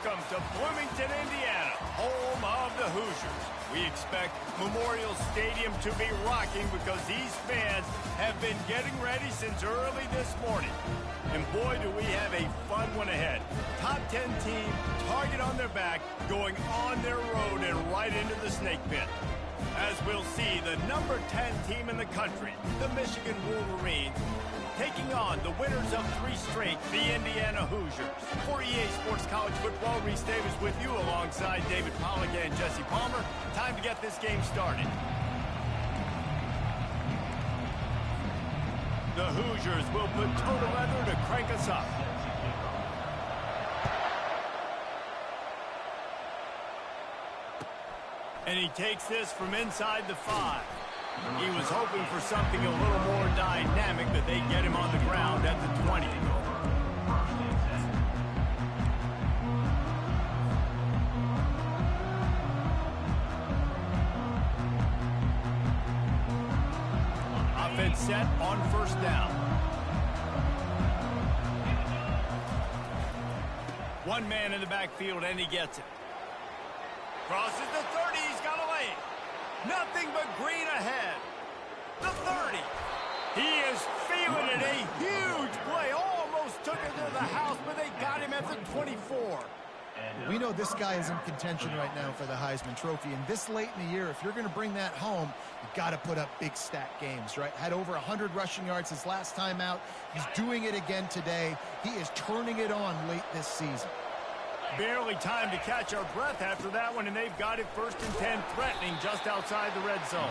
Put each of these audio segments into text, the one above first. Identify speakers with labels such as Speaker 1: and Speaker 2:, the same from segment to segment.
Speaker 1: Welcome to Bloomington, Indiana, home of the Hoosiers. We expect Memorial Stadium to be rocking because these fans have been getting ready since early this morning. And boy, do we have a fun one ahead. Top 10 team, target on their back, going on their road and right into the snake pit. As we'll see, the number 10 team in the country, the Michigan Wolverines, taking on the winners of 3 straight, the Indiana Hoosiers. For EA Sports College Football, Reese Davis with you alongside David Pollack and Jesse Palmer. Time to get this game started. The Hoosiers will put toe to leather to crank us up. And he takes this from inside the 5. He was hoping for something a little more dynamic, but they get him on the ground at the 20. Offense set on first down. One man in the backfield, and he gets it. Crosses the 30, he's got a lane. Nothing but green ahead. The 30. He is feeling it. A huge play. Almost took it to the house, but they got him at the 24.
Speaker 2: We know this guy is in contention right now for the Heisman Trophy. And this late in the year, if you're going to bring that home, you've got to put up big stat games, right? Had over 100 rushing yards his last time out. He's doing it again today. He is turning it on late this season.
Speaker 1: Barely time to catch our breath after that one, and they've got it 1st and 10, threatening just outside the red zone.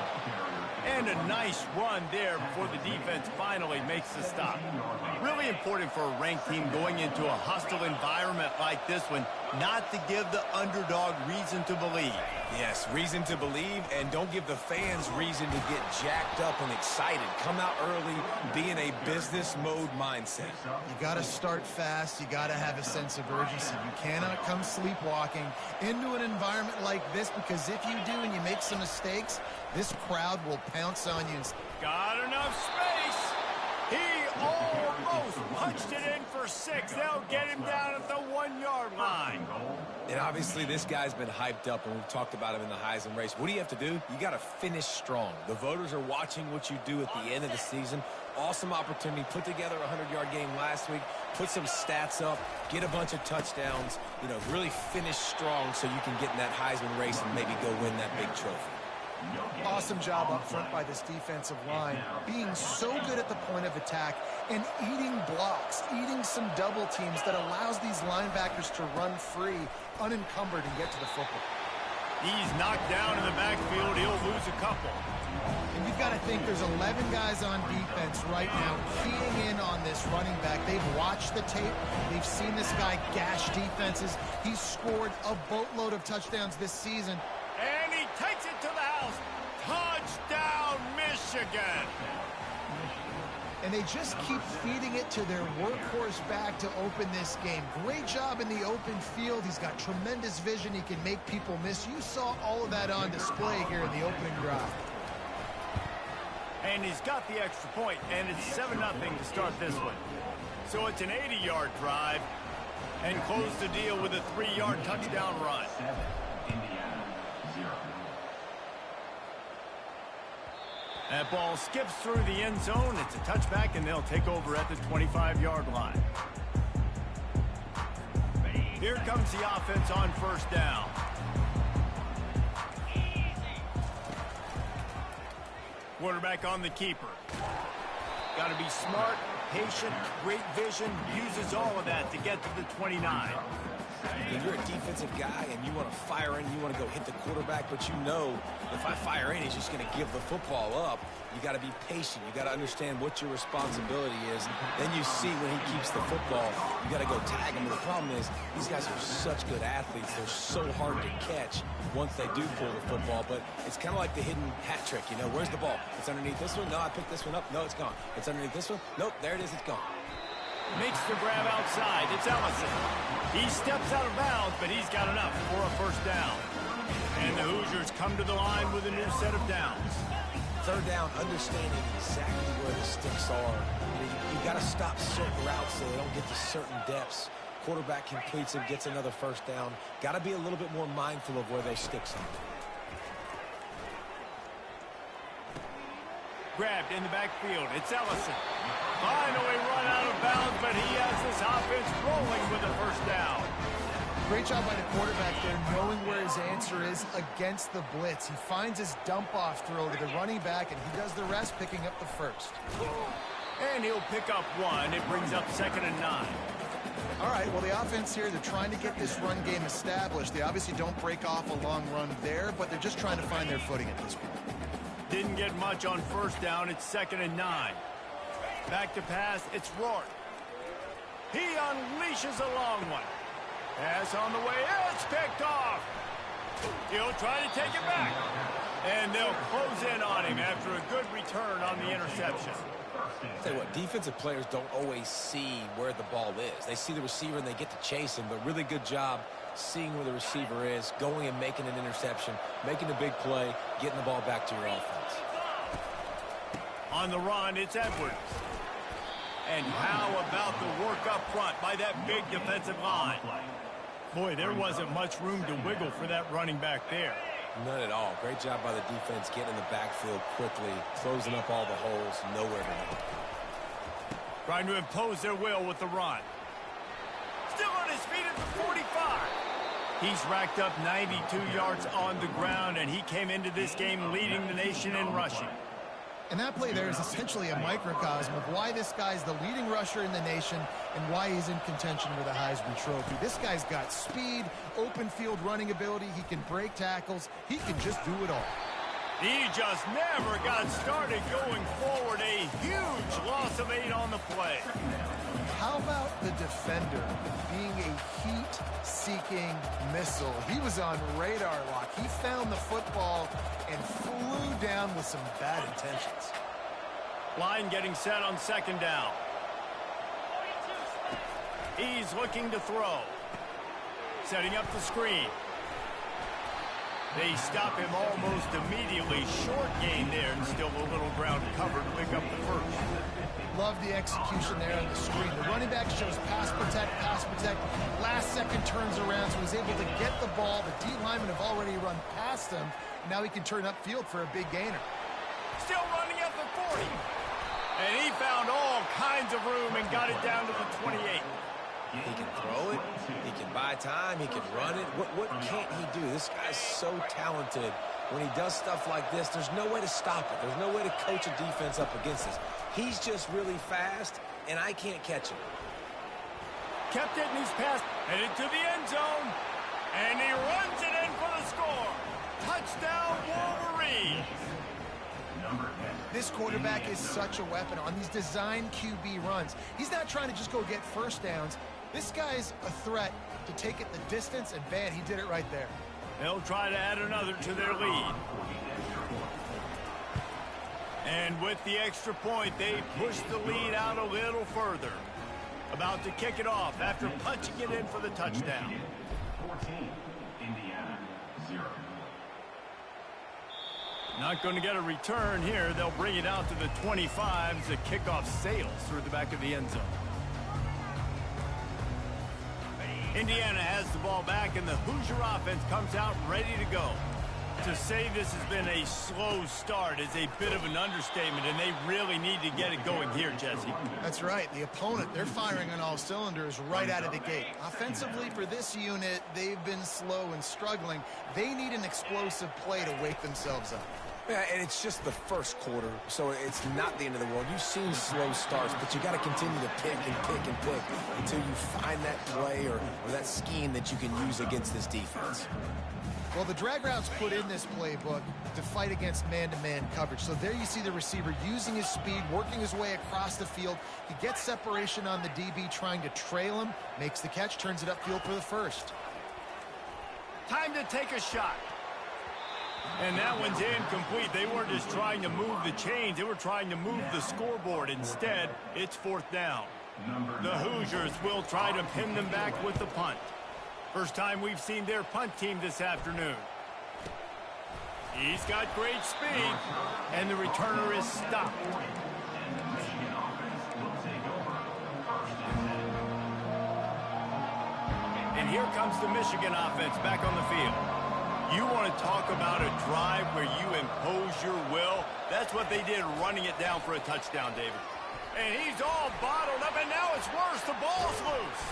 Speaker 1: And a nice run there before the defense finally makes the stop. Really important for a ranked team going into a hostile environment like this one, not to give the underdog reason to believe.
Speaker 3: Yes, reason to believe, and don't give the fans reason to get jacked up and excited. Come out early, be in a business mode mindset.
Speaker 2: You got to start fast. You got to have a sense of urgency. You cannot come sleepwalking into an environment like this, because if you do and you make some mistakes, this crowd will pounce on you.
Speaker 1: Got enough space. He almost punched it in for 6. They'll get him down at the 1-yard line.
Speaker 3: And obviously this guy's been hyped up, and we've talked about him in the Heisman race. What do you have to do? You got to finish strong. The voters are watching what you do at the end of the season. Awesome opportunity. Put together a 100-yard game last week. Put some stats up. Get a bunch of touchdowns. You know, really finish strong so you can get in that Heisman race and maybe go win that big trophy.
Speaker 2: Awesome job up front by this defensive line, being so good at the point of attack and eating blocks, eating some double teams that allows these linebackers to run free, unencumbered, and get to the football.
Speaker 1: He's knocked down in the backfield. He'll lose a couple.
Speaker 2: And you've got to think there's 11 guys on defense right now keying in on this running back. They've watched the tape. They've seen this guy gash defenses. He's scored a boatload of touchdowns this season.
Speaker 1: And he takes it to the house. Touchdown, Michigan.
Speaker 2: And they just keep feeding it to their workhorse back to open this game. Great job in the open field. He's got tremendous vision. He can make people miss. You saw all of that on display here in the opening drive.
Speaker 1: And he's got the extra point, and it's 7-0 to start this one. So it's an 80-yard drive, and close the deal with a 3-yard touchdown run. That ball skips through the end zone. It's a touchback, and they'll take over at the 25-yard line. Here comes the offense on first down. Quarterback on the keeper. Got to be smart, patient, great vision, uses all of that to get to the 29.
Speaker 3: If you're a defensive guy and you want to fire in, you want to go hit the quarterback, but you know if I fire in, he's just going to give the football up. You got to be patient. You got to understand what your responsibility is. Then you see when he keeps the football, you got to go tag him. The problem is these guys are such good athletes. They're so hard to catch once they do pull the football. But it's kind of like the hidden hat trick. You know, where's the ball? It's underneath this one. No, I picked this one up. No, it's gone. It's underneath this one. Nope, there it is. It's gone.
Speaker 1: Makes the grab outside. It's Ellison. He steps out of bounds, but he's got enough for a first down. And the Hoosiers come to the line with a new set of downs.
Speaker 3: Third down, understanding exactly where the sticks are. You've got to stop certain routes so they don't get to certain depths. quarterback completes and gets another first down. Got to be a little bit more mindful of where those sticks are.
Speaker 1: Grabbed in the backfield. It's Ellison. Finally run out of bounds, but he has this offense rolling with a first down.
Speaker 2: Great job by the quarterback there, knowing where his answer is against the blitz. He finds his dump-off throw to the running back, and he does the rest, picking up the first.
Speaker 1: And he'll pick up one. It brings up 2nd and 9.
Speaker 2: All right, well, the offense here, they're trying to get this run game established. They obviously don't break off a long run there, but they're just trying to find their footing at this point.
Speaker 1: Didn't get much on first down. It's 2nd and 9. Back to pass. It's Rourke. He unleashes a long one. Pass on the way. It's picked off. He'll try to take it back. And they'll close in on him after a good return on the interception.
Speaker 3: Tell you what, defensive players don't always see where the ball is. They see the receiver and they get to chase him, but really good job seeing where the receiver is, going and making an interception, making a big play, getting the ball back to your offense.
Speaker 1: On the run, it's Edwards. And how about the work up front by that big defensive line? Boy, there wasn't much room to wiggle for that running back there.
Speaker 3: None at all. Great job by the defense getting in the backfield quickly, closing up all the holes, nowhere to go.
Speaker 1: Trying to impose their will with the run. Still on his feet at the 45. He's racked up 92 yards on the ground, and he came into this game leading the nation in rushing.
Speaker 2: And that play there is essentially a microcosm of why this guy's the leading rusher in the nation and why he's in contention for the Heisman Trophy. This guy's got speed, open field running ability. He can break tackles. He can just do it all.
Speaker 1: He just never got started going forward. A huge loss of 8 on the play.
Speaker 2: How about the defender being a heat-seeking missile? He was on radar lock. He found the football and flew down with some bad intentions.
Speaker 1: Line getting set on 2nd down. He's looking to throw. Setting up the screen. They stop him almost immediately. Short gain there and still a little ground covered. Pick up the first.
Speaker 2: Love the execution there on the screen. The running back shows pass protect, pass protect. Last second turns around, so he's able to get the ball. The D linemen have already run past him. Now he can turn upfield for a big gainer.
Speaker 1: Still running at the 40. And he found all kinds of room and got it down to the 28.
Speaker 3: He can throw it. He can buy time. He can run it. What can't he do? This guy's so talented. When he does stuff like this, there's no way to stop it. There's no way to coach a defense up against this. He's just really fast, and I can't catch him.
Speaker 1: Kept it, and he's passed. Headed to the end zone. And he runs it in for the score. Touchdown, Wolverine.
Speaker 2: This quarterback is such a weapon on these design QB runs. He's not trying to just go get first downs. This guy's a threat to take it the distance, and man, he did it right there.
Speaker 1: They'll try to add another to their lead. And with the extra point, they push the lead out a little further. About to kick it off after punching it in for the touchdown.
Speaker 4: 14, Indiana, 0.
Speaker 1: Not going to get a return here. They'll bring it out to the 25 as the kickoff sails through the back of the end zone. Indiana has the ball back, and the Hoosier offense comes out ready to go. To say this has been a slow start is a bit of an understatement, and they really need to get it going here, Jesse.
Speaker 2: That's right. The opponent, they're firing on all cylinders right out of the gate. Offensively, for this unit, they've been slow and struggling. They need an explosive play to wake themselves up.
Speaker 3: Yeah, and it's just the first quarter, so it's not the end of the world. You've seen slow starts, but you got to continue to pick and pick and pick until you find that play or that scheme that you can use against this defense.
Speaker 2: Well, the drag routes put in this playbook to fight against man-to-man coverage. So there you see the receiver using his speed, working his way across the field. He gets separation on the DB, trying to trail him, makes the catch, turns it upfield for the first.
Speaker 1: Time to take a shot. And that one's incomplete. They weren't just trying to move the chains. They were trying to move the scoreboard. Instead, it's 4th down. The Hoosiers will try to pin them back with the punt. First time we've seen their punt team this afternoon. He's got great speed, and the returner is stopped. here comes the Michigan offense back on the field. You want to talk about a drive where you impose your will? That's what they did, running it down for a touchdown, David. And he's all bottled up, and now it's worse. The ball's loose.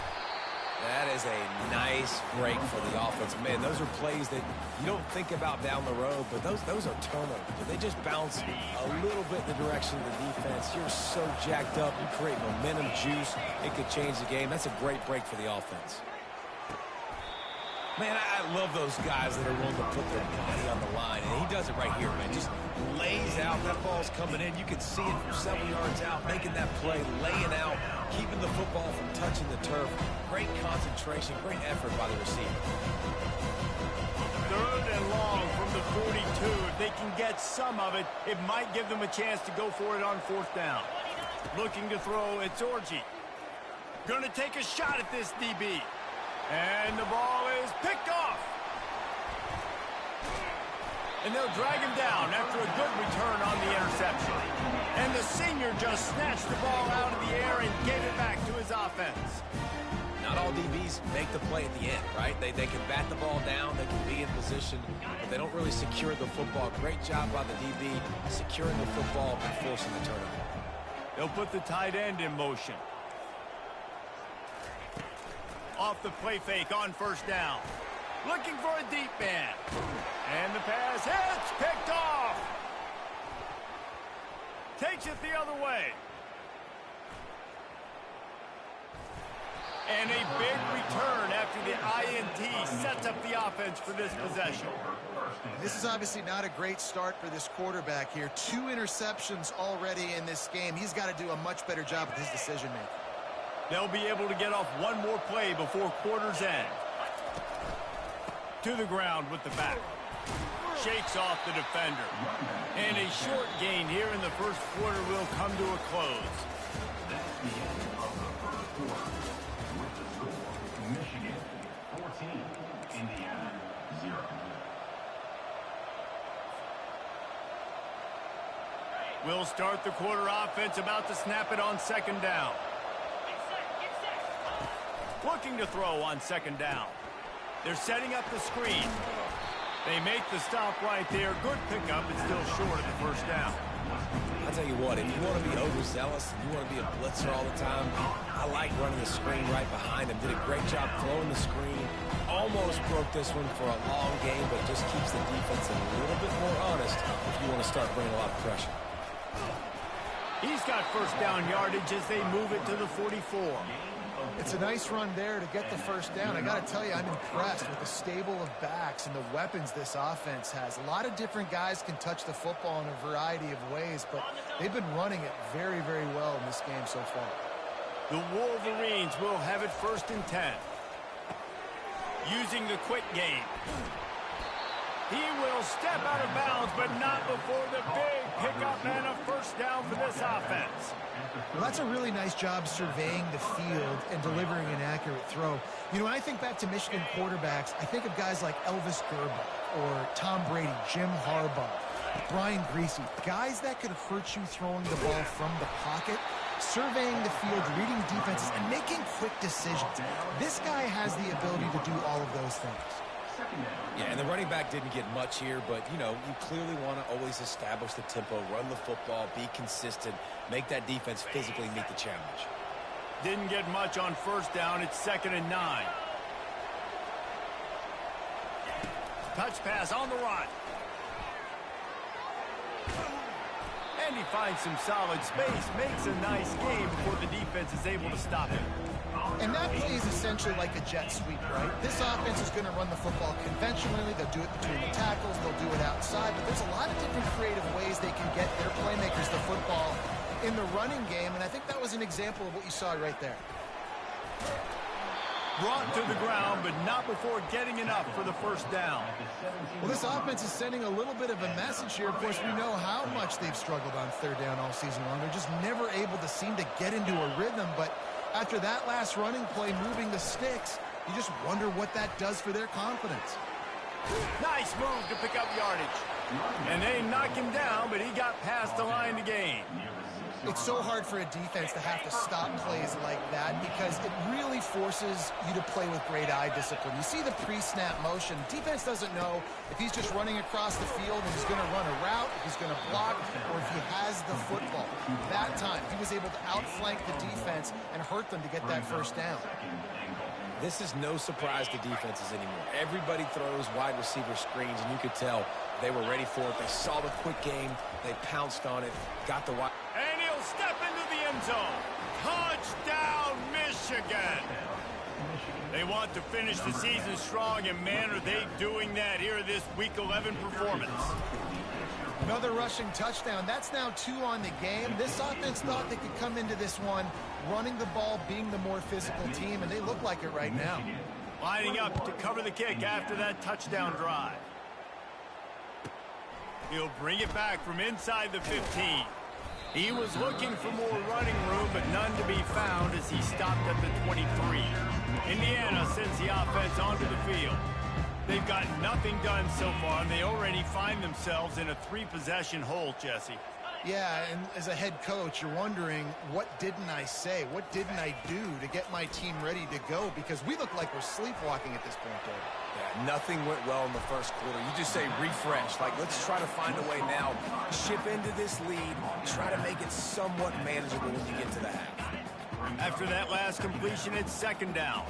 Speaker 3: That is a nice break for the offense. Man, those are plays that you don't think about down the road, but those are turnovers. They just bounce a little bit in the direction of the defense. You're so jacked up. You create momentum, juice. It could change the game. That's a great break for the offense. Man, I love those guys that are willing to put their body on the line, and he does it right here, man. Just lays out. That ball's coming in. You can see it from several yards out, making that play, laying out, keeping the football from touching the turf. Great concentration, great effort by the receiver.
Speaker 1: 3rd and long from the 42. If they can get some of it, it might give them a chance to go for it on 4th down. Looking to throw, it's Orji. Gonna take a shot at this DB. And the ball is picked off. And they'll drag him down after a good return on the interception. And the senior just snatched the ball out of the air and gave it back to his offense.
Speaker 3: Not all DBs make the play at the end, right? They can bat the ball down, they can be in position, but they don't really secure the football. Great job by the DB securing the football and forcing the turnover.
Speaker 1: They'll put the tight end in motion. Off the play fake on 1st down. Looking for a deep man. And the pass hits, picked off. Takes it the other way. And a big return after the INT sets up the offense for this possession.
Speaker 2: This is obviously not a great start for this quarterback here. 2 interceptions already in this game. He's got to do a much better job with his decision-making.
Speaker 1: They'll be able to get off one more play before quarter's end. To the ground with the back. Shakes off the defender. And a short gain here in the 1st quarter will come to a close.
Speaker 4: That's the end of the 1st quarter. With the score, Michigan 14, Indiana 0.
Speaker 1: We'll start the quarter offense, about to snap it on 2nd down. Looking to throw on 2nd down. They're setting up the screen. They make the stop right there. Good pickup, but still short of the 1st down.
Speaker 3: I'll tell you what, if you want to be overzealous and you want to be a blitzer all the time, I like running the screen right behind him. Did a great job throwing the screen. Almost broke this one for a long game, but just keeps the defense a little bit more honest if you want to start bringing a lot of pressure.
Speaker 1: He's got 1st down yardage as they move it to the 44.
Speaker 2: It's a nice run there to get the 1st down. I got to tell you, I'm impressed with the stable of backs and the weapons this offense has. A lot of different guys can touch the football in a variety of ways, but they've been running it very, very well in this game so far.
Speaker 1: The Wolverines will have it 1st and 10. Using the quick game. He will step out of bounds, but not before the big pickup and a 1st down for this offense.
Speaker 2: Well, that's a really nice job surveying the field and delivering an accurate throw. You know, when I think back to Michigan quarterbacks, I think of guys like Elvis Gerber or Tom Brady, Jim Harbaugh, Brian Griese, guys that could hurt you throwing the ball from the pocket, surveying the field, reading defenses, and making quick decisions. This guy has the ability to do all of those things.
Speaker 3: Yeah, and the running back didn't get much here, but, you know, you clearly want to always establish the tempo, run the football, be consistent, make that defense physically meet the challenge.
Speaker 1: Didn't get much on 1st down. It's 2nd and 9. Touch pass on the run. And he finds some solid space, makes a nice game before the defense is able to stop him.
Speaker 2: And that play is essentially like a jet sweep, right? This offense is going to run the football conventionally. They'll do it between the tackles. They'll do it outside. But there's a lot of different creative ways they can get their playmakers the football in the running game. And I think that was an example of what you saw right there.
Speaker 1: Brought to the ground, but not before getting enough for the 1st down.
Speaker 2: Well, this offense is sending a little bit of a message here. Of course, we know how much they've struggled on 3rd down all season long. They're just never able to seem to get into a rhythm. But after that last running play, moving the sticks, you just wonder what that does for their confidence.
Speaker 1: Nice move to pick up yardage. And they knock him down, but he got past the line to gain.
Speaker 2: It's so hard for a defense to have to stop plays like that because it really forces you to play with great eye discipline. You see the pre-snap motion. Defense doesn't know if he's just running across the field and he's going to run a route, if he's going to block, or if he has the football. That time, he was able to outflank the defense and hurt them to get that first down.
Speaker 3: This is no surprise to defenses anymore. Everybody throws wide receiver screens, and you could tell they were ready for it. They saw the quick game. They pounced on it, got the wide.
Speaker 1: And he'll step into the end zone. Touchdown, Michigan. They want to finish the season strong, and man, are they doing that here in this Week 11 performance.
Speaker 2: Another rushing touchdown. That's now 2 on the game. This offense thought they could come into this one running the ball, being the more physical team, and they look like it right now.
Speaker 1: Lining up to cover the kick after that touchdown drive. He'll bring it back from inside the 15. He was looking for more running room, but none to be found as he stopped at the 23. Indiana sends the offense onto the field. They've got nothing done so far, and they already find themselves in a 3-possession hole, Jesse.
Speaker 2: Yeah, and as a head coach, you're wondering, what didn't I say? What didn't I do to get my team ready to go? Because we look like we're sleepwalking at this point, though.
Speaker 3: Yeah, nothing went well in the first quarter. You just say refresh. Like, let's try to find a way now. Ship into this lead. Try to make it somewhat manageable when you get to the half.
Speaker 1: After that last completion, it's second down.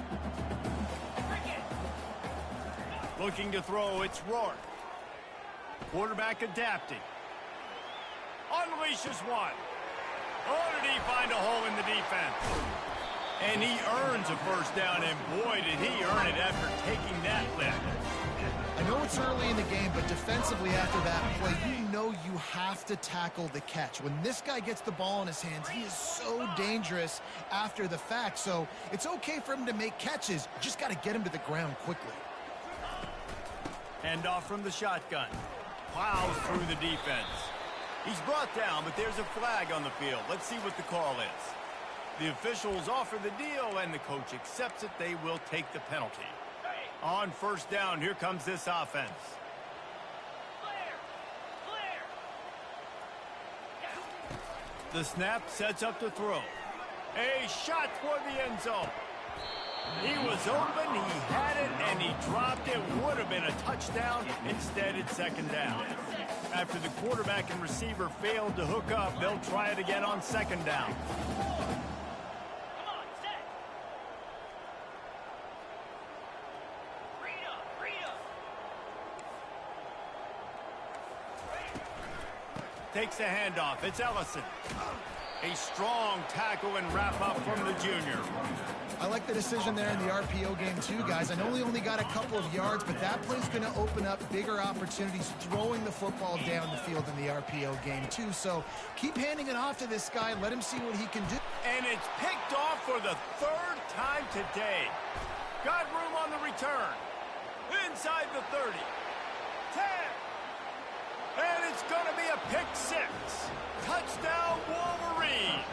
Speaker 1: Looking to throw, it's Rourke. Quarterback adapting. Unleashes one. Oh, did he find a hole in the defense? And he earns a first down, and boy, did he earn it after taking that lift.
Speaker 2: I know it's early in the game, but defensively after that play, you know you have to tackle the catch. When this guy gets the ball in his hands, he is so dangerous after the fact. So it's okay for him to make catches. You just got to get him to the ground quickly.
Speaker 1: Hand off from the shotgun. Plows through the defense. He's brought down, but there's a flag on the field. Let's see what the call is. The officials offer the deal, and the coach accepts it. They will take the penalty. On first down, here comes this offense. The snap sets up to throw. A shot toward the end zone. He was open, he had it, and he dropped it. Would have been a touchdown. Instead, it's second down. After the quarterback and receiver failed to hook up, they'll try it again on second down. Takes a handoff. It's Ellison. A strong tackle and wrap up from the junior.
Speaker 2: I like the decision there in the RPO game too, guys. I know he only got a couple of yards, but that play's going to open up bigger opportunities throwing the football down the field in the RPO game too. So keep handing it off to this guy. Let him see what he can do.
Speaker 1: And it's picked off for the 3rd time today. Got room on the return. Inside the 30. 10. And it's going to be a pick 6. Touchdown, Wolverines.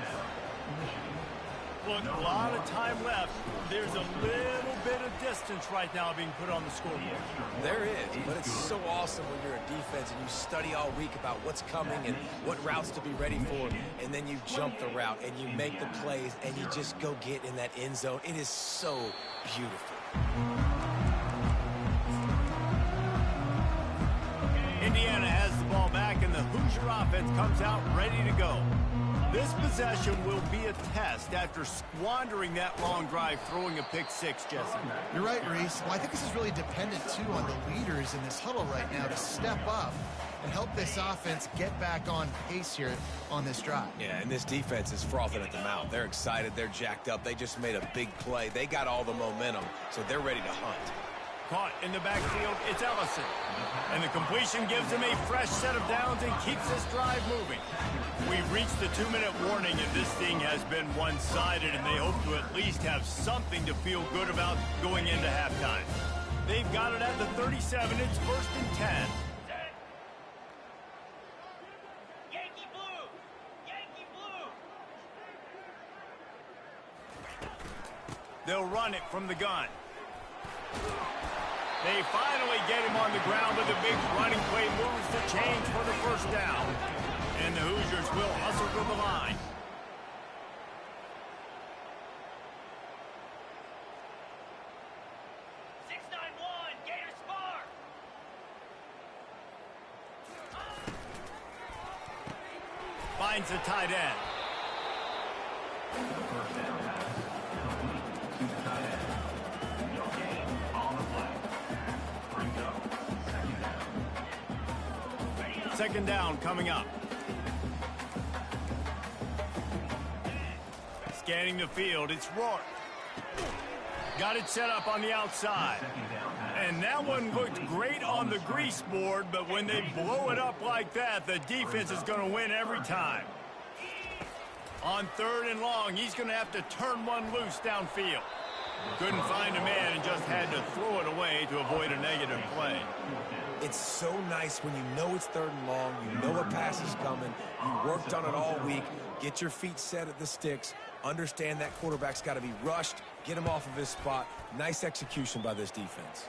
Speaker 1: Look, a lot of time left. There's a little bit of distance right now being put on the scoreboard.
Speaker 3: There is, but it's so awesome when you're a defense and you study all week about what's coming and what routes to be ready for, and then you jump the route and you make the plays and you just go get in that end zone. It is so beautiful.
Speaker 1: Indiana has the ball back, and the Hoosier offense comes out ready to go. This possession will be a test after squandering that long drive, throwing a pick 6, Jesse.
Speaker 2: You're right, Reese. Well, I think this is really dependent, too, on the leaders in this huddle right now to step up and help this offense get back on pace here on this drive.
Speaker 3: Yeah, and this defense is frothing at the mouth. They're excited. They're jacked up. They just made a big play. They got all the momentum, so they're ready to hunt.
Speaker 1: Caught in the backfield, it's Ellison. And the completion gives him a fresh set of downs and keeps this drive moving. We've reached the 2-minute warning, and this thing has been one-sided, and they hope to at least have something to feel good about going into halftime. They've got it at the 37. It's 1st and 10.
Speaker 5: Yankee blue! Yankee blue!
Speaker 1: They'll run it from the gun. They finally get him on the ground, but the big running play moves the chains for the first down. And the Hoosiers will hustle to the line. finds the tight end.
Speaker 4: First down pass, complete to the tight end. No gain on the play. Bring up second down.
Speaker 1: Second down coming up. Scanning the field, it's Rourke. Got it set up on the outside. And that one looked great on the grease board, but when they blow it up like that, the defense is going to win every time. On 3rd and long, he's going to have to turn one loose downfield. Couldn't find a man and just had to throw it away to avoid a negative play.
Speaker 3: It's so nice when you know it's 3rd and long, you know a pass is coming, you worked on it all week, get your feet set at the sticks, understand that quarterback's got to be rushed, get him off of his spot. Nice execution by this defense.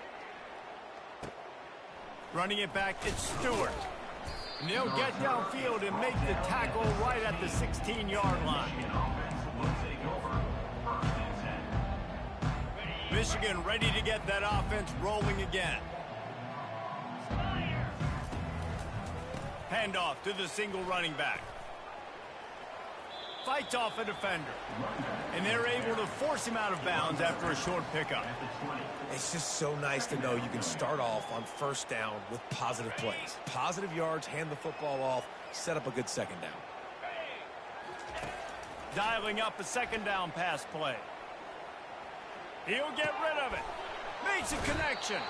Speaker 1: Running it back, it's Stewart. And they'll get downfield and make the tackle right at the 16-yard line. Michigan ready to get that offense rolling again. Handoff to the single running back. Fights off a defender. And they're able to force him out of bounds after a short pickup.
Speaker 3: It's just so nice to know you can start off on 1st down with positive plays. Positive yards, hand the football off, set up a good 2nd down.
Speaker 1: Dialing up a 2nd down pass play. He'll get rid of it. Makes a connection.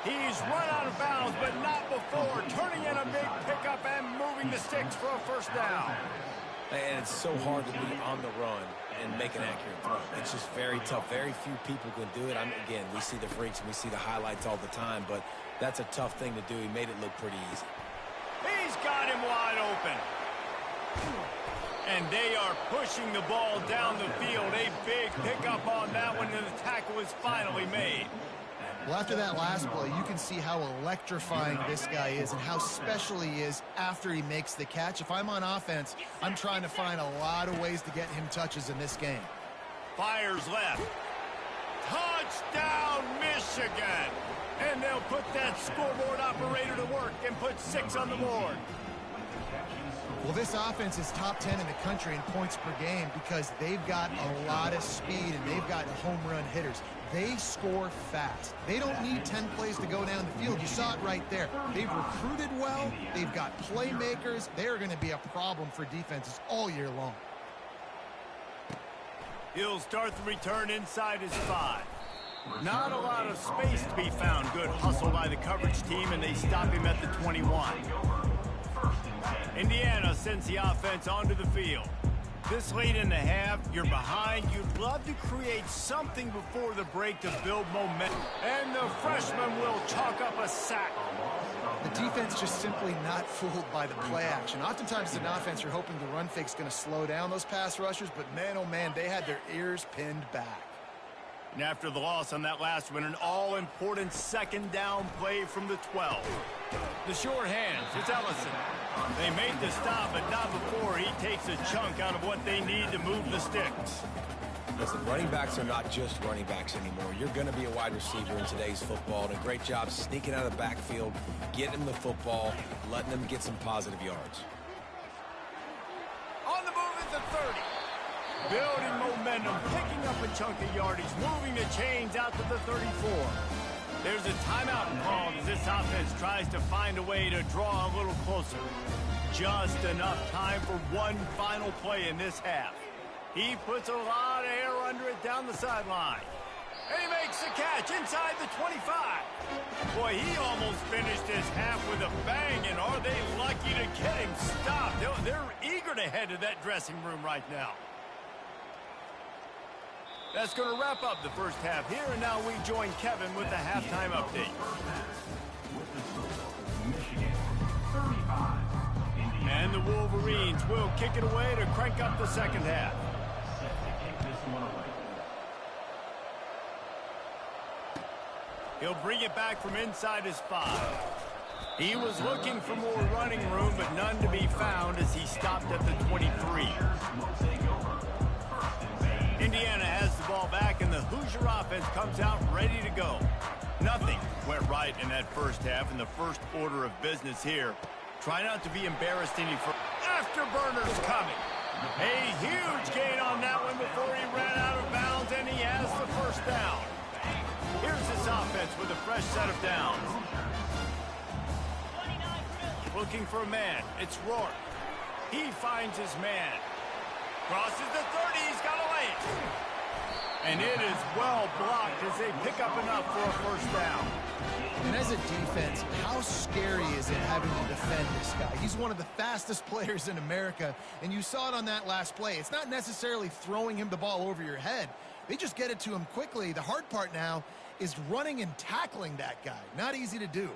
Speaker 1: He's run out of bounds, but not before. Turning in a big pickup and moving the sticks for a 1st down.
Speaker 3: And it's so hard to be on the run and make an accurate throw. It's just very tough. Very few people can do it. Again, we see the freaks and we see the highlights all the time, but that's a tough thing to do. He made it look pretty easy.
Speaker 1: He's got him wide open. And they are pushing the ball down the field. A big pickup on that one, and the tackle is finally made.
Speaker 2: Well, after that last play, you can see how electrifying this guy is and how special he is after he makes the catch. If I'm on offense, I'm trying to find a lot of ways to get him touches in this game.
Speaker 1: Fires left. Touchdown, Michigan! And they'll put that scoreboard operator to work and put 6 on the board.
Speaker 2: Well, this offense is top 10 in the country in points per game because they've got a lot of speed and they've got home run hitters. They score fast. They don't need 10 plays to go down the field. You saw it right there. They've recruited well. They've got playmakers. They're going to be a problem for defenses all year long.
Speaker 1: He'll start the return inside his 5. Not a lot of space to be found. Good hustle by the coverage team, and they stop him at the 21. Indiana sends the offense onto the field. This late in the half, you're behind. You'd love to create something before the break to build momentum. And the freshman will chalk up a sack.
Speaker 2: The defense just simply not fooled by the play action. Oftentimes as an offense, you're hoping the run fake's going to slow down those pass rushers, but man, oh man, they had their ears pinned back.
Speaker 1: And after the loss on that last one, an all-important 2nd down play from the 12. The short hands, it's Ellison. They made the stop, but not before he takes a chunk out of what they need to move the sticks.
Speaker 3: Listen, running backs are not just running backs anymore. You're going to be a wide receiver in today's football, and a great job sneaking out of the backfield, getting them the football, letting them get some positive yards.
Speaker 1: On the move at the 30. Building momentum, picking up a chunk of yardage, moving the chains out to the 34. There's a timeout called as this offense tries to find a way to draw a little closer. Just enough time for one final play in this half. He puts a lot of air under it down the sideline. And he makes the catch inside the 25. Boy, he almost finished his half with a bang, and are they lucky to get him stopped? They're eager to head to that dressing room right now. That's going to wrap up the first half here, and now we join Kevin with the halftime update. And the Wolverines will kick it away to crank up the second half. He'll bring it back from inside his 5. He was looking for more running room, but none to be found as he stopped at the 23. Indiana has the ball back, and the Hoosier offense comes out ready to go. Nothing went right in that first half, and the first order of business here Try not to be embarrassed any further. Afterburners coming. A huge gain on that one before he ran out of bounds, and he has the first down. Here's this offense with a fresh set of downs. Looking for a man. It's Rourke. He finds his man. Crosses the 30. He's got to lay it. And it is well blocked as they pick up enough for a first down.
Speaker 2: And as a defense, how scary is it having to defend this guy? He's one of the fastest players in America, and you saw it on that last play. It's not necessarily throwing him the ball over your head. They just get it to him quickly. The hard part now is running and tackling that guy. Not easy to do.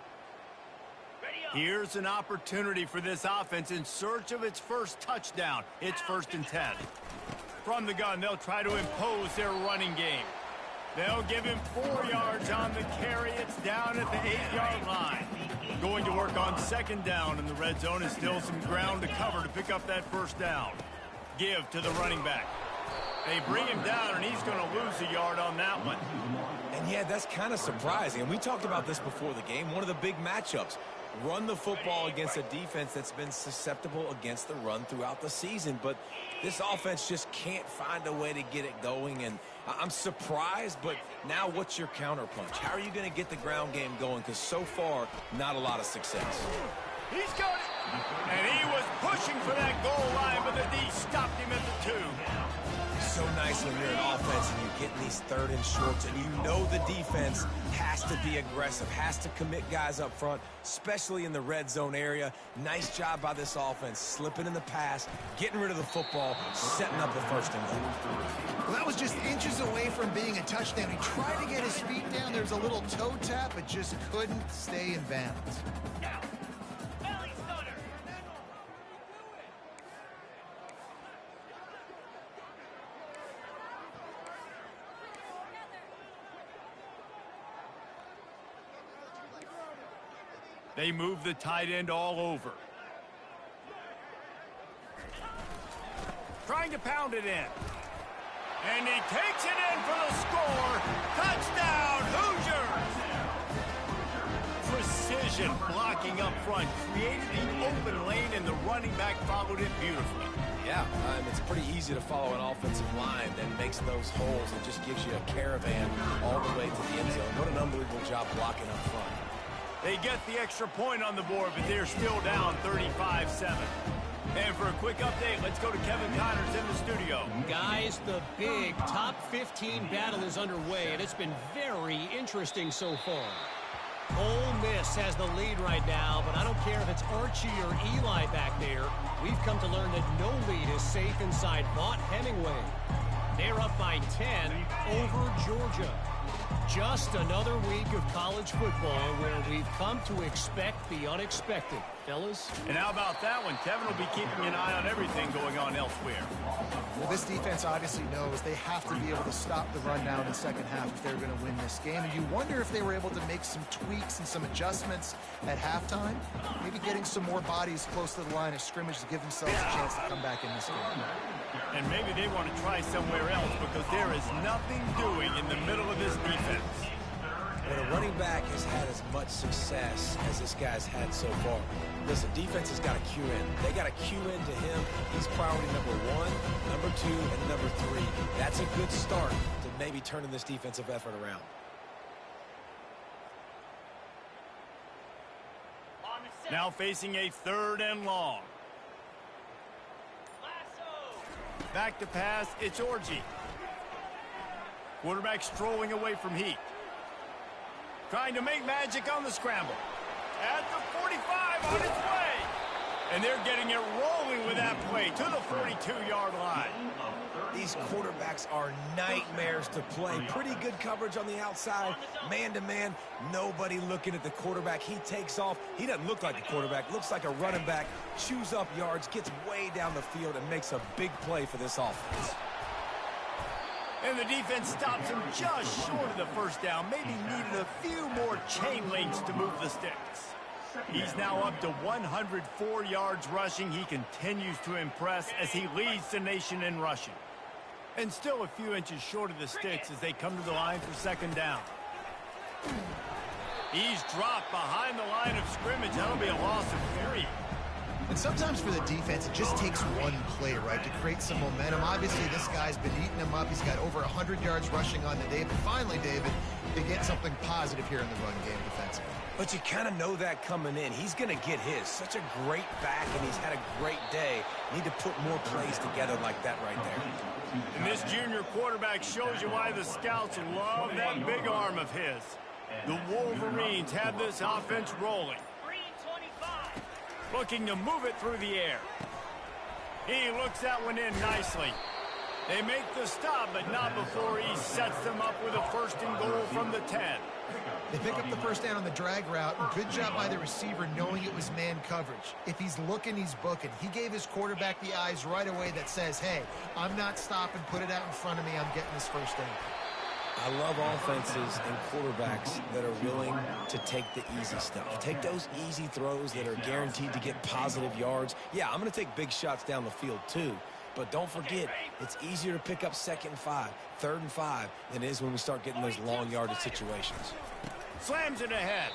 Speaker 1: Here's an opportunity for this offense in search of its first touchdown. It's 1st and 10. From the gun, they'll try to impose their running game. They'll give him 4 yards on the carry. It's down at the 8-yard line. Going to work on 2nd down, and the red zone is still some ground to cover to pick up that first down. Give to the running back. They bring him down, and he's going to lose a yard on that one.
Speaker 3: And yeah, that's kind of surprising. And we talked about this before the game. One of the big matchups. Run the football against a defense that's been susceptible against the run throughout the season. But this offense just can't find a way to get it going. And I'm surprised, but now what's your counterpunch? How are you going to get the ground game going? Because so far, not a lot of success.
Speaker 1: He's got it. And he was pushing for that goal line, but the D stopped him at the 2.
Speaker 3: So nice when you're an offense and you're getting these 3rd and shorts, and you know the defense has to be aggressive, has to commit guys up front, especially in the red zone area. Nice job by this offense, slipping in the pass, getting rid of the football, setting up the 1st and goal.
Speaker 2: Well, that was just inches away from being a touchdown. He tried to get his feet down. There was a little toe tap, but just couldn't stay in bounds.
Speaker 1: They move the tight end all over. Trying to pound it in. And he takes it in for the score. Touchdown, Hoosiers! Precision blocking up front. Created the open lane, and the running back followed it beautifully.
Speaker 3: Yeah, it's pretty easy to follow an offensive line that makes those holes and just gives you a caravan all the way to the end zone. What an unbelievable job blocking up front.
Speaker 1: They get the extra point on the board, but they're still down 35-7. And for a quick update, let's go to Kevin Connors in the studio.
Speaker 6: Guys, the big top 15 battle is underway, and it's been very interesting so far. Ole Miss has the lead right now, but I don't care if it's Archie or Eli back there. We've come to learn that no lead is safe inside Vaught Hemingway. They're up by 10 over Georgia. Just another week of college football where we've come to expect the unexpected. Fellas?
Speaker 1: And how about that one? Kevin will be keeping an eye on everything going on elsewhere.
Speaker 2: Well, this defense obviously knows they have to be able to stop the run down in the second half if they're going to win this game. And you wonder if they were able to make some tweaks and some adjustments at halftime. Maybe getting some more bodies close to the line of scrimmage to give themselves a chance to come back in this game.
Speaker 1: And maybe they want to try somewhere else because there is nothing doing in the middle of this defense.
Speaker 3: When a running back has had as much success as this guy's had so far, listen, defense has got to cue in. They got to cue in to him. He's priority number 1, number 2, and number 3. That's a good start to maybe turning this defensive effort around.
Speaker 1: Now facing a 3rd and long. Back to pass, it's Orji. Quarterback strolling away from Heat. Trying to make magic on the scramble. At the 45 on its way. And they're getting it rolling with that play to the 42-yard line.
Speaker 3: These quarterbacks are nightmares to play. Pretty good coverage on the outside. Man-to-man, nobody looking at the quarterback. He takes off. He doesn't look like a quarterback. Looks like a running back. Chews up yards, gets way down the field, and makes a big play for this offense.
Speaker 1: And the defense stops him just short of the first down. Maybe needed a few more chain links to move the sticks. He's now up to 104 yards rushing. He continues to impress as he leads the nation in rushing. And still a few inches short of the sticks as they come to the line for 2nd down. He's dropped behind the line of scrimmage. That'll be a loss of 3.
Speaker 2: And sometimes for the defense, it just takes one play, right, to create some momentum. Obviously, this guy's been eating them up. He's got over 100 yards rushing on the day. But finally, David, they get something positive here in the run game defensively.
Speaker 3: But you kind of know that coming in. He's going to get his. Such a great back, and he's had a great day. Need to put more plays together like that right there.
Speaker 1: And this junior quarterback shows you why the scouts love that big arm of his. The Wolverines have this offense rolling. Looking to move it through the air. He looks that one in nicely. They make the stop, but not before he sets them up with a first and goal from the 10.
Speaker 2: They pick up the first down on the drag route. Good job by the receiver knowing it was man coverage. If he's looking, he's booking. He gave his quarterback the eyes right away that says, hey, I'm not stopping. Put it out in front of me. I'm getting this first down.
Speaker 3: I love offenses and quarterbacks that are willing to take the easy stuff. Take those easy throws that are guaranteed to get positive yards. Yeah, I'm going to take big shots down the field too. But don't forget, it's easier to pick up 2nd and 5, 3rd and 5 than it is when we start getting those long yardage situations.
Speaker 1: Slams it ahead.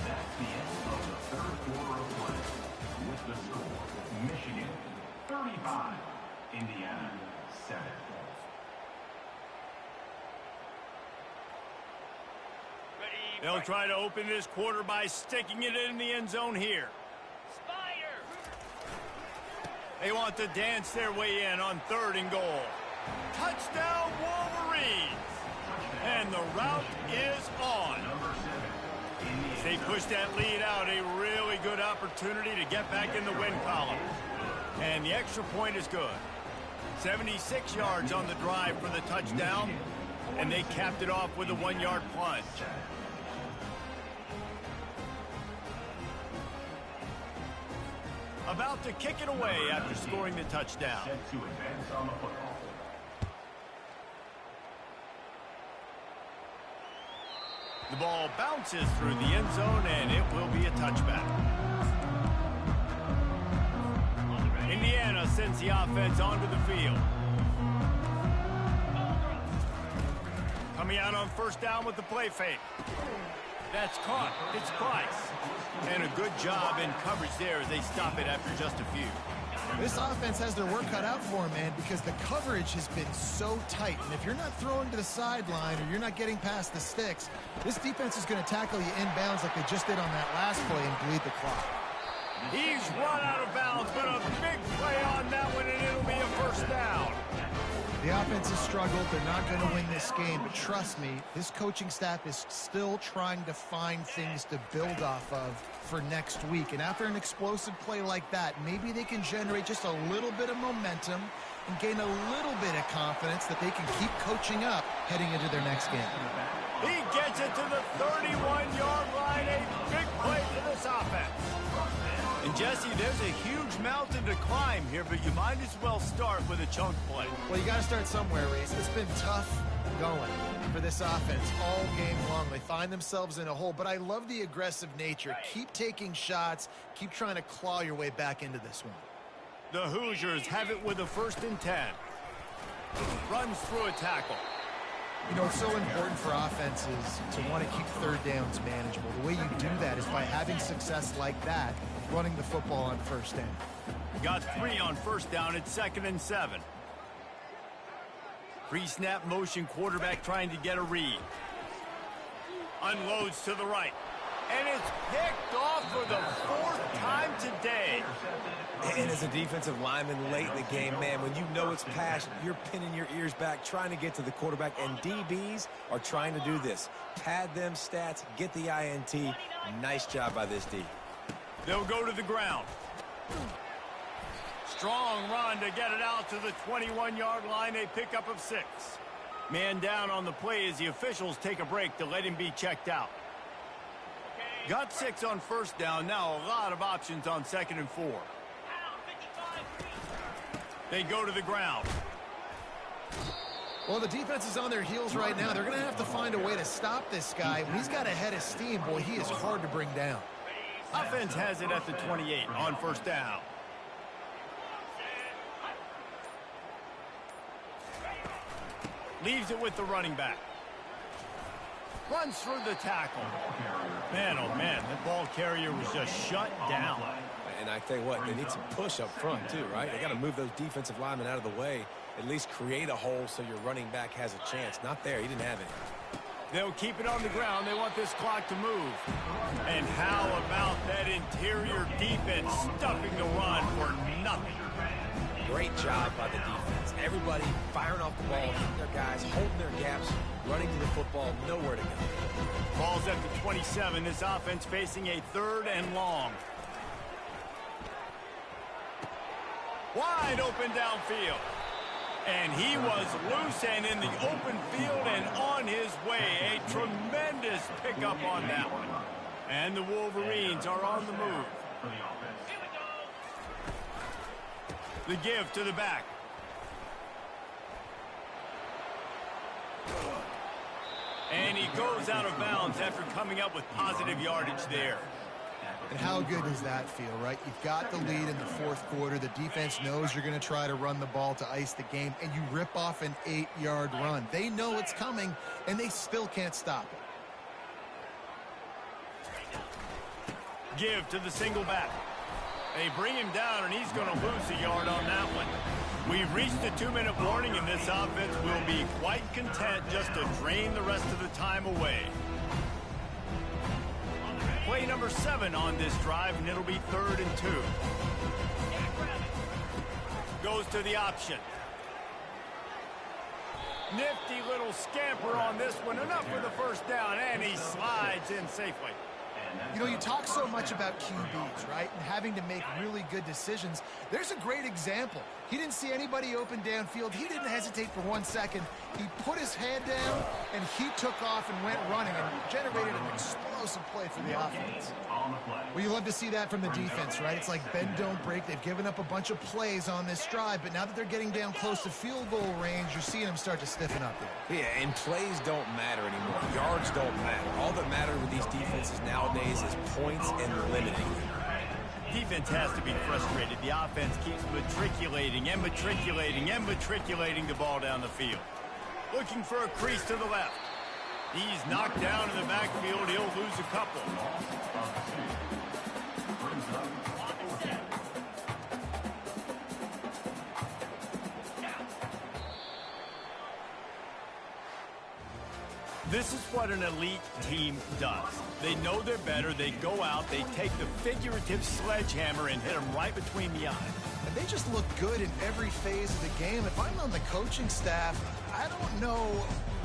Speaker 4: That's the end of the 3rd quarter of play. With the score, Michigan 35, Indiana 7.
Speaker 1: They'll try to open this quarter by sticking it in the end zone here. They want to dance their way in on 3rd and goal. Touchdown, Wolverines! And the route is on. As they push that lead out, a really good opportunity to get back in the win column. And the extra point is good. 76 yards on the drive for the touchdown, and they capped it off with a 1-yard plunge. About to kick it away after scoring the touchdown.
Speaker 4: Set to advance on the football.
Speaker 1: The ball bounces through the end zone, and it will be a touchback. Indiana sends the offense onto the field. Coming out on 1st down with the play fake. That's caught. It's Price. And a good job in coverage there as they stop it after just a few.
Speaker 2: This offense has their work cut out for them, man, because the coverage has been so tight. And if you're not throwing to the sideline or you're not getting past the sticks, this defense is going to tackle you inbounds like they just did on that last play and bleed the clock.
Speaker 1: He's run out of bounds, but a big play on that one, and it'll be a 1st down.
Speaker 2: The offense has struggled. They're not going to win this game, but trust me, this coaching staff is still trying to find things to build off of for next week. And after an explosive play like that, maybe they can generate just a little bit of momentum and gain a little bit of confidence that they can keep coaching up heading into their next game.
Speaker 1: He gets it to the 31-yard line. A big play for this offense. And, Jesse, there's a huge mountain to climb here, but you might as well start with a chunk play.
Speaker 2: Well, you got to start somewhere, Reese. It's been tough going for this offense all game long. They find themselves in a hole, but I love the aggressive nature. Keep taking shots. Keep trying to claw your way back into this one.
Speaker 1: The Hoosiers have it with a 1st and 10. Runs through a tackle.
Speaker 2: You know, it's so important for offenses to want to keep 3rd downs manageable. The way you do that is by having success like that, running the football on 1st down.
Speaker 1: Got 3 on 1st down at 2nd and 7. Pre-snap motion, quarterback trying to get a read. Unloads to the right. And it's picked off for the 4th time today.
Speaker 3: And as a defensive lineman late in the game, man, when you know it's passed, you're pinning your ears back, trying to get to the quarterback, and DBs are trying to do this. Pad them stats, get the INT. Nice job by this D.
Speaker 1: They'll go to the ground. Strong run to get it out to the 21-yard line. A pickup of 6. Man down on the play as the officials take a break to let him be checked out. Got 6 on 1st down. Now a lot of options on 2nd and 4. They go to the ground.
Speaker 2: Well, the defense is on their heels right now. They're going to have to find a way to stop this guy. When he's got a head of steam, boy, he is hard to bring down.
Speaker 1: Offense has it at the 28 on 1st down. Leaves it with the running back. Runs through the tackle. Man, oh man, the ball carrier was just shut down.
Speaker 3: And I tell you what, they need some push up front too, right? They got to move those defensive linemen out of the way, at least create a hole so your running back has a chance. Not there. He didn't have it.
Speaker 1: They'll keep it on the ground. They want this clock to move. And how about that interior defense stuffing the run for nothing?
Speaker 3: Great job by the defense. Everybody firing off the ball, hitting their guys, holding their gaps, running to the football, nowhere to go.
Speaker 1: Ball's at the 27. This offense facing a 3rd and long. Wide open downfield. And he was loose and in the open field and on his way. A tremendous pickup on that one. And the Wolverines are on the move. The give to the back. And he goes out of bounds after coming up with positive yardage there.
Speaker 2: And how good does that feel, right? You've got the lead in the 4th quarter. The defense knows you're going to try to run the ball to ice the game, and you rip off an 8-yard run. They know it's coming, and they still can't stop it.
Speaker 1: Give to the single back. They bring him down, and he's going to lose a yard on that one. We've reached the 2-minute warning, and this offense will be quite content just to drain the rest of the time away. Play number 7 on this drive, and it'll be 3rd and 2. Goes to the option. Nifty little scamper on this one. Enough for the first down, and he slides in safely.
Speaker 2: You know, you talk so much about QBs, right? And having to make really good decisions. There's a great example. He didn't see anybody open downfield. He didn't hesitate for 1 second. He put his head down, and he took off and went running and generated an explosive play for the offense. Well, you love to see that from the defense, right? It's like bend, don't break. They've given up a bunch of plays on this drive, but now that they're getting down close to field goal range, you're seeing them start to stiffen up there.
Speaker 3: Yeah, and plays don't matter anymore. Yards don't matter. All that matters with these defenses nowadays is points and limiting.
Speaker 1: Defense has to be frustrated. The offense keeps matriculating and matriculating and matriculating the ball down the field. Looking for a crease to the left. He's knocked down in the backfield. He'll lose a couple. This is what an elite team does. They know they're better. They go out. They take the figurative sledgehammer and hit them right between the eyes.
Speaker 2: And they just look good in every phase of the game. If I'm on the coaching staff, I don't know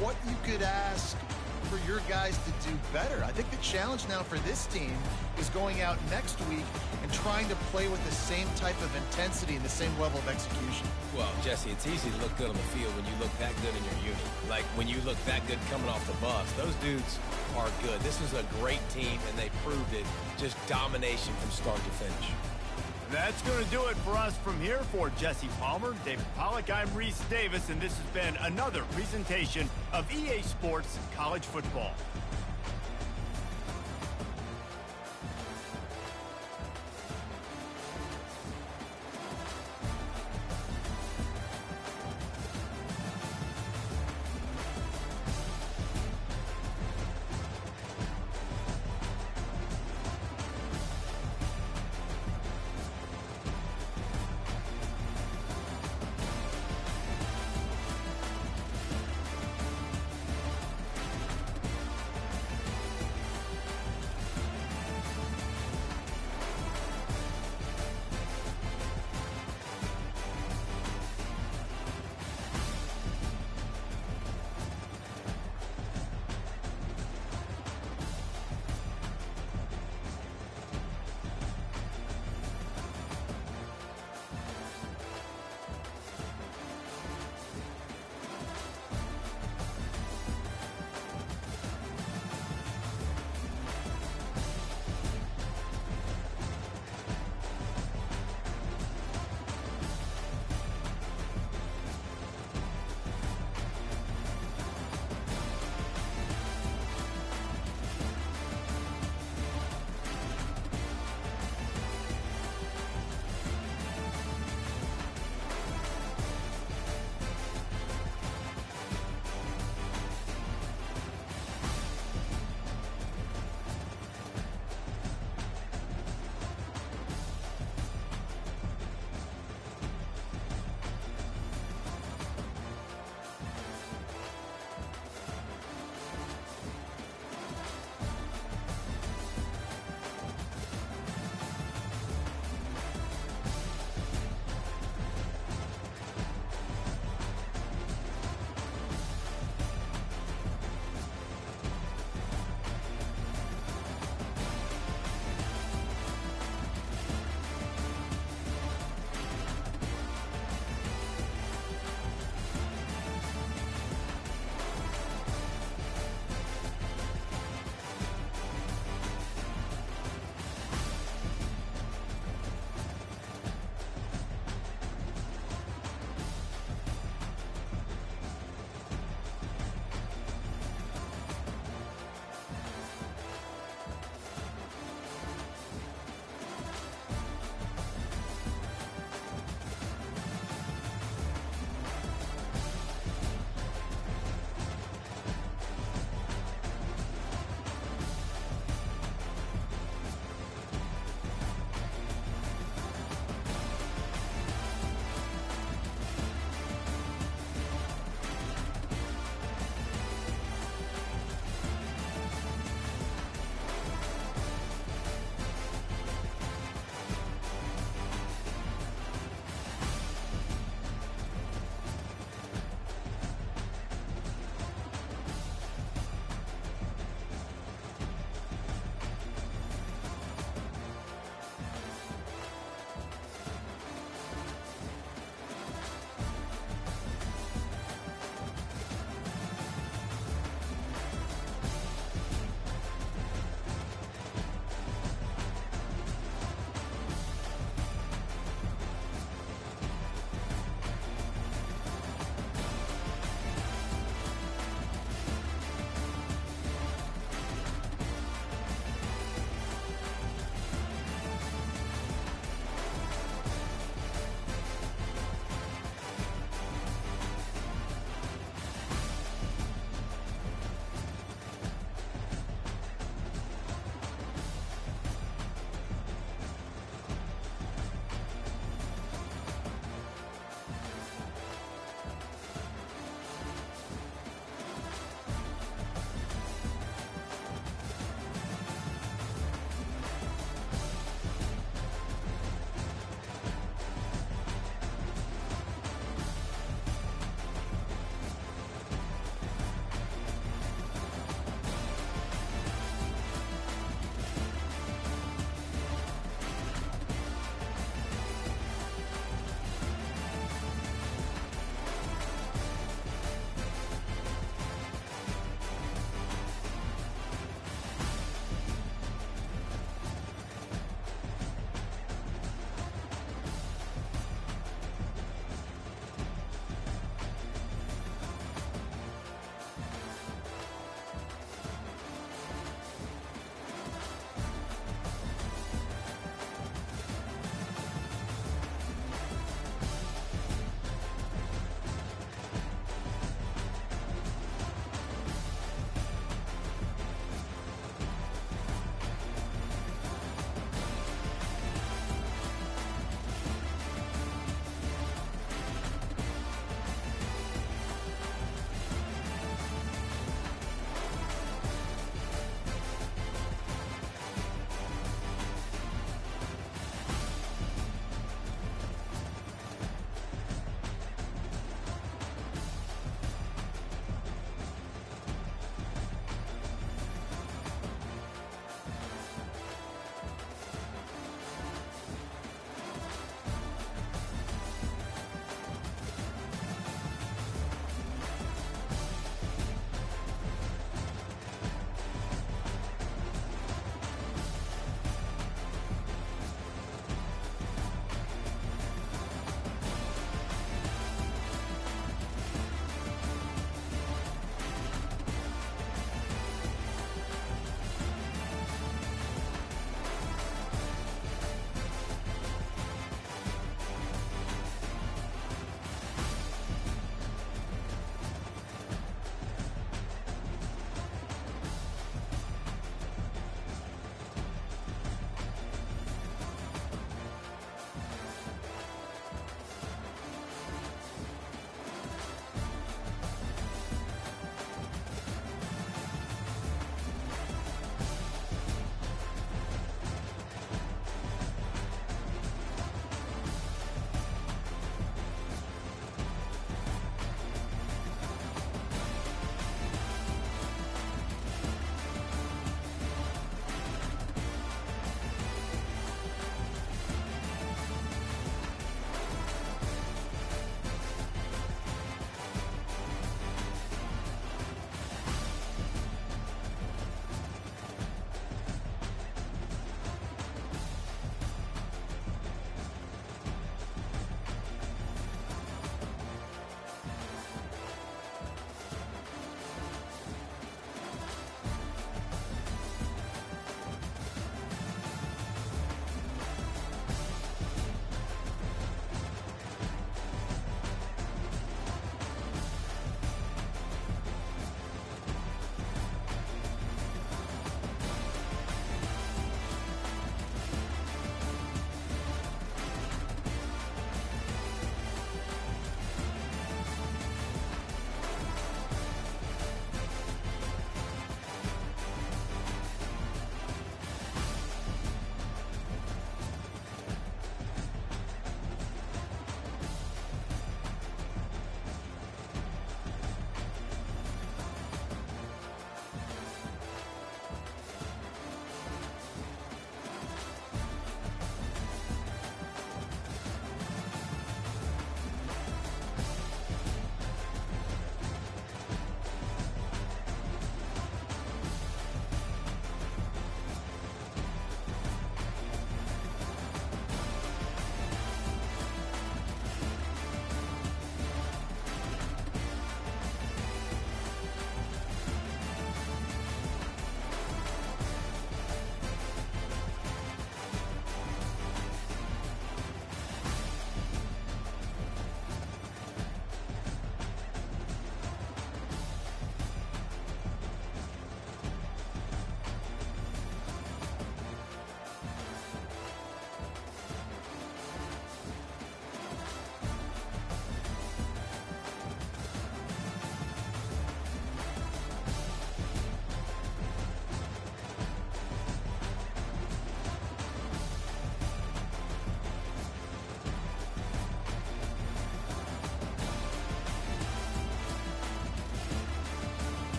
Speaker 2: what you could ask for your guys to do better. I think the challenge now for this team is going out next week and trying to play with the same type of intensity and the same level of execution.
Speaker 3: Well, Jesse, it's easy to look good on the field when you look that good in your unit. Like when you look that good coming off the bus. Those dudes are good. This is a great team, and they proved it. Just domination from start to finish.
Speaker 1: That's going to do it for us from here. For Jesse Palmer, David Pollack, I'm Reese Davis, and this has been another presentation of EA Sports College Football.